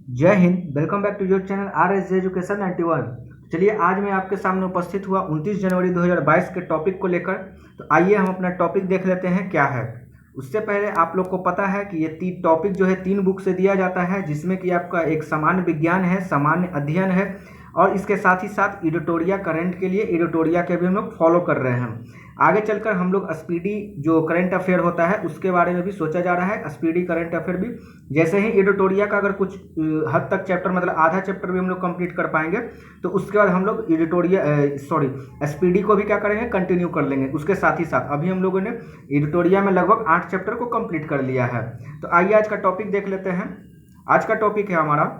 जय Hind. Welcome back to your channel R S education 91। चलिए आज मैं आपके सामने उपस्थित हुआ 29 जनवरी 2022 के टॉपिक को लेकर। तो आइए हम अपना टॉपिक देख लेते हैं क्या है। उससे पहले आप लोग को पता है कि ये टॉपिक जो है 3 बुक से दिया जाता है, जिसमें कि आपका एक सामान्य विज्ञान है, सामान्य अध्ययन है और इसके साथ ही साथ एडिटोरिया करंट के लिए एडिटोरिया के भी हम लोग फॉलो कर रहे हैं। आगे चलकर हम लोग स्पीडी जो करंट अफेयर होता है उसके बारे में भी सोचा जा रहा है। स्पीडी करंट अफेयर भी जैसे ही एडिटोरिया का अगर कुछ हद तक चैप्टर मतलब आधा चैप्टर भी हम लोग कंप्लीट कर पाएंगे तो उसके बाद हम लोग एडिटोरिया स्पीडी को भी क्या करेंगे, कंटिन्यू कर लेंगे। उसके साथ ही साथ अभी हम लोगों ने एडिटोरिया में लगभग 8 चैप्टर को कंप्लीट कर लिया है। तो आइए आज का टॉपिक देख लेते हैं। आज का टॉपिक है हमारा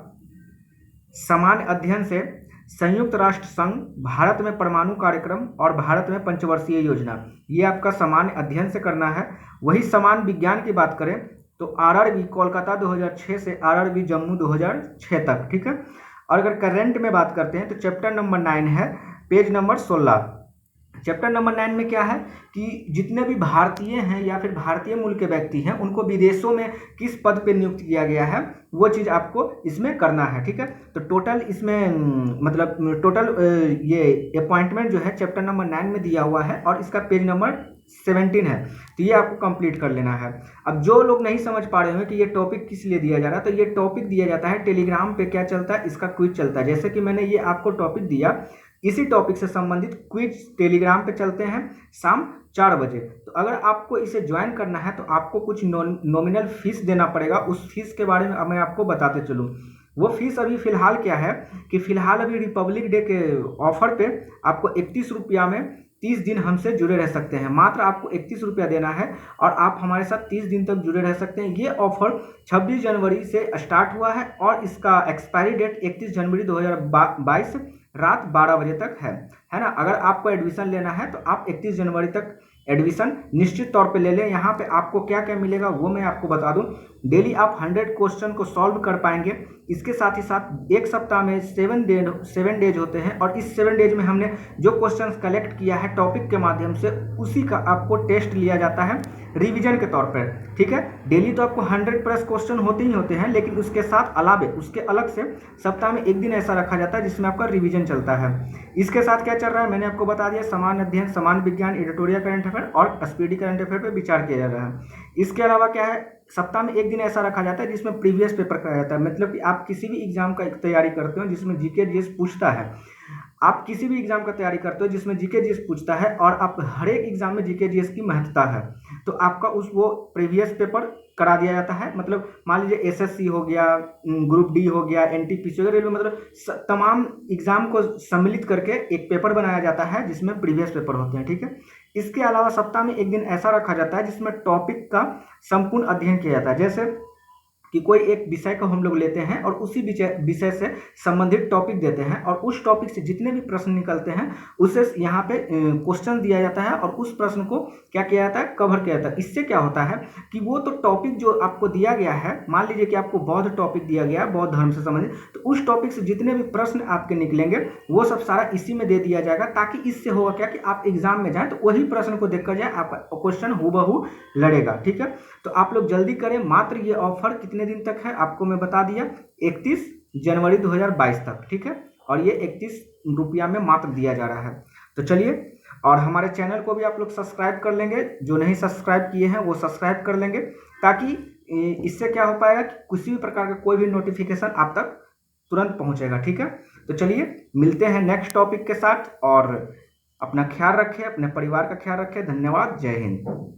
सामान्य अध्ययन से संयुक्त राष्ट्र संघ, भारत में परमाणु कार्यक्रम और भारत में पंचवर्षीय योजना। ये आपका सामान्य अध्ययन से करना है। वही सामान्य विज्ञान की बात करें तो आरआरबी कोलकाता 2006 से आरआरबी जम्मू 2006 तक, ठीक है। और अगर करंट में बात करते हैं तो चैप्टर नंबर 9 है, पेज नंबर 16। चैप्टर नंबर 9 में क्या है कि जितने भी भारतीय हैं या फिर भारतीय मूल के व्यक्ति हैं उनको विदेशों में किस पद पे नियुक्त किया गया है वो चीज़ आपको इसमें करना है, ठीक है। तो टोटल इसमें मतलब टोटल ये अपॉइंटमेंट जो है चैप्टर नंबर 9 में दिया हुआ है और इसका पेज नंबर 17 है। तो ये आपको कंप्लीट कर लेना है। अब जो लोग नहीं समझ पा रहे हैं कि ये टॉपिक किस लिए दिया जा रहा है, तो ये टॉपिक दिया जाता है टेलीग्राम पे क्या चलता है, इसका क्विज चलता है। जैसे कि मैंने ये आपको टॉपिक दिया, इसी टॉपिक से संबंधित क्विज टेलीग्राम पे चलते हैं शाम 4 बजे। तो अगर आपको इसे ज्वाइन करना है तो आपको कुछ नॉमिनल फीस देना पड़ेगा। उस फीस के बारे में अब मैं आपको बताते चलूँ। वो फीस अभी फ़िलहाल क्या है कि फ़िलहाल अभी रिपब्लिक डे के ऑफर पे आपको 31 रुपया में 30 दिन हमसे जुड़े रह सकते हैं। मात्र आपको 31 रुपया देना है और आप हमारे साथ 30 दिन तक जुड़े रह सकते हैं। ये ऑफर 26 जनवरी से स्टार्ट हुआ है और इसका एक्सपायरी डेट 31 जनवरी 2022 रात 12 बजे तक है ना। अगर आपको एडमिशन लेना है तो आप 31 जनवरी तक एडमिशन निश्चित तौर पे ले लें। यहाँ पे आपको क्या क्या मिलेगा वो मैं आपको बता दूं। डेली आप 100 क्वेश्चन को सॉल्व कर पाएंगे। इसके साथ ही साथ एक सप्ताह में 7 डेज होते हैं और इस 7 डेज में हमने जो क्वेश्चंस कलेक्ट किया है टॉपिक के माध्यम से उसी का आपको टेस्ट लिया जाता है रिवीजन के तौर पर, ठीक है। डेली तो आपको 100+ क्वेश्चन होते ही होते हैं, लेकिन उसके साथ अलावे उसके अलग से सप्ताह में एक दिन ऐसा रखा जाता है जिसमें आपका रिवीजन चलता है। इसके साथ क्या चल रहा है मैंने आपको बता दिया, सामान्य अध्ययन, सामान्य विज्ञान, एडिटोरियल करंट अफेयर और स्पीडी करंट अफेयर पर विचार किया जा रहा है। इसके अलावा क्या है, सप्ताह में एक दिन ऐसा रखा जाता है जिसमें प्रीवियस पेपर कराया जाता है। मतलब कि आप किसी भी एग्जाम का तैयारी करते हो जिसमें जीके जीएस पूछता है, आप किसी भी एग्जाम का तैयारी करते हो जिसमें जीके जीएस पूछता है और आप हर एक एग्जाम में जीके जीएस की महत्ता है, तो आपका वो प्रीवियस पेपर करा दिया जाता है। मतलब मान लीजिए एसएससी हो गया, ग्रुप डी हो गया, एनटीपीसी हो गया, रेलवे, मतलब तमाम एग्जाम को सम्मिलित करके एक पेपर बनाया जाता है जिसमें प्रीवियस पेपर होते हैं, ठीक है। इसके अलावा सप्ताह में एक दिन ऐसा रखा जाता है जिसमें टॉपिक का संपूर्ण अध्ययन किया जाता है। जैसे कि कोई एक विषय को हम लोग लेते हैं और उसी विषय से संबंधित टॉपिक देते हैं और उस टॉपिक से जितने भी प्रश्न निकलते हैं उसे यहाँ पे क्वेश्चन दिया जाता है और उस प्रश्न को क्या किया जाता है, कवर किया जाता है। इससे क्या होता है कि वो तो टॉपिक जो आपको दिया गया है, मान लीजिए कि आपको बौद्ध टॉपिक दिया गया है, बौद्ध धर्म से संबंधित, तो उस टॉपिक से जितने भी प्रश्न आपके निकलेंगे वो सब सारा इसी में दे दिया जाएगा, ताकि इससे होगा क्या कि आप एग्जाम में जाए तो वही प्रश्न को देखकर जाए, आपका क्वेश्चन हूबहू लड़ेगा, ठीक है। तो आप लोग जल्दी करें। मात्र ये ऑफर कितने दिन तक है आपको मैं बता दिया, 31 जनवरी 2022 तक, ठीक है। और ये 31 रुपया में मात्र दिया जा रहा है। तो चलिए, और हमारे चैनल को भी आप लोग सब्सक्राइब कर लेंगे। जो नहीं सब्सक्राइब किए हैं वो सब्सक्राइब कर लेंगे, ताकि इससे क्या हो पाएगा कि किसी भी प्रकार का कोई भी नोटिफिकेशन आप तक तुरंत पहुंचेगा, ठीक है। तो चलिए मिलते हैं नेक्स्ट टॉपिक के साथ और अपना ख्याल रखें, अपने परिवार का ख्याल रखें। धन्यवाद। जय हिंद।